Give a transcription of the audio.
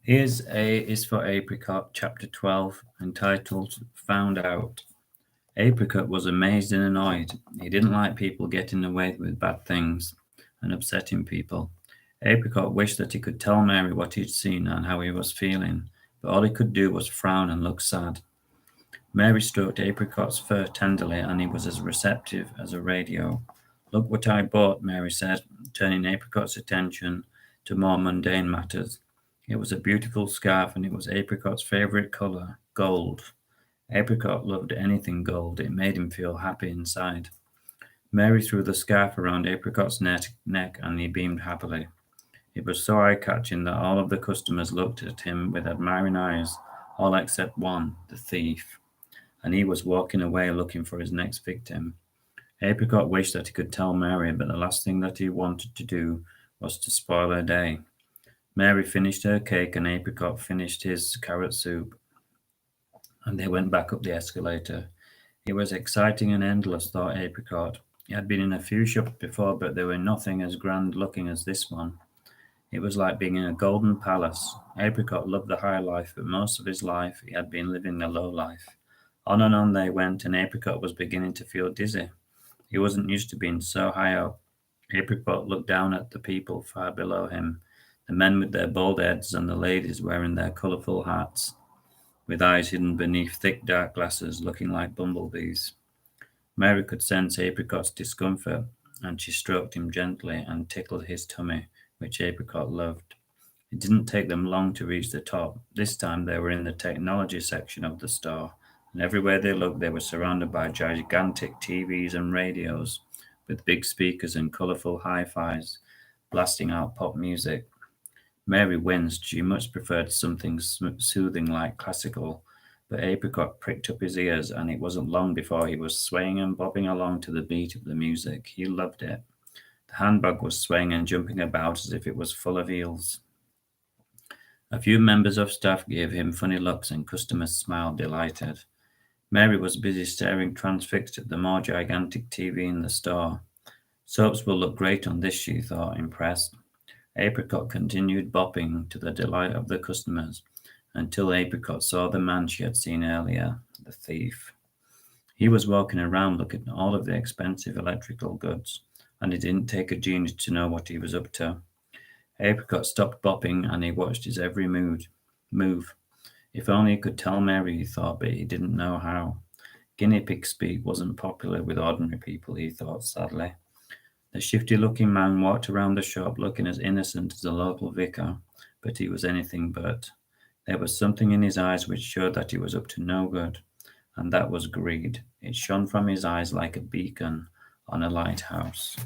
Is for Apricot, chapter 12, entitled Found Out. Apricot was amazed and annoyed. He didn't like people getting away with bad things and upsetting people. Apricot wished that he could tell Mary what he'd seen and how he was feeling, but all he could do was frown and look sad. Mary stroked Apricot's fur tenderly, and he was as receptive as a radio. Look what I bought, Mary said, turning Apricot's attention to more mundane matters. It was a beautiful scarf, and it was Apricot's favorite color, gold. Apricot loved anything gold. It made him feel happy inside. Mary threw the scarf around Apricot's neck, and he beamed happily. It was so eye-catching that all of the customers looked at him with admiring eyes, all except one, the thief, and he was walking away looking for his next victim. Apricot wished that he could tell Mary, but the last thing that he wanted to do was to spoil her day. Mary finished her cake, and Apricot finished his carrot soup, and they went back up the escalator. It was exciting and endless, thought Apricot. He had been in a few shops before, but they were nothing as grand looking as this one. It was like being in a golden palace. Apricot loved the high life, but most of his life he had been living the low life. On and on they went, and Apricot was beginning to feel dizzy. He wasn't used to being so high up. Apricot looked down at the people far below him, the men with their bald heads and the ladies wearing their colourful hats, with eyes hidden beneath thick dark glasses looking like bumblebees. Mary could sense Apricot's discomfort, and she stroked him gently and tickled his tummy, which Apricot loved. It didn't take them long to reach the top. This time they were in the technology section of the store, and everywhere they looked they were surrounded by gigantic TVs and radios with big speakers and colourful hi-fis blasting out pop music. Mary winced. She much preferred something soothing like classical, but Apricot pricked up his ears, and it wasn't long before he was swaying and bobbing along to the beat of the music. He loved it. The handbag was swaying and jumping about as if it was full of eels. A few members of staff gave him funny looks, and customers smiled delighted. Mary was busy staring transfixed at the more gigantic TV in the store. Soaps will look great on this, she thought, impressed. Apricot continued bopping to the delight of the customers until Apricot saw the man she had seen earlier, the thief. He was walking around looking at all of the expensive electrical goods, and it didn't take a genius to know what he was up to. Apricot stopped bopping, and he watched his every move. If only he could tell Mary, he thought, but he didn't know how. Guinea pig speak wasn't popular with ordinary people, he thought sadly. The shifty-looking man walked around the shop looking as innocent as a local vicar, but he was anything but. There was something in his eyes which showed that he was up to no good, and that was greed. It shone from his eyes like a beacon on a lighthouse.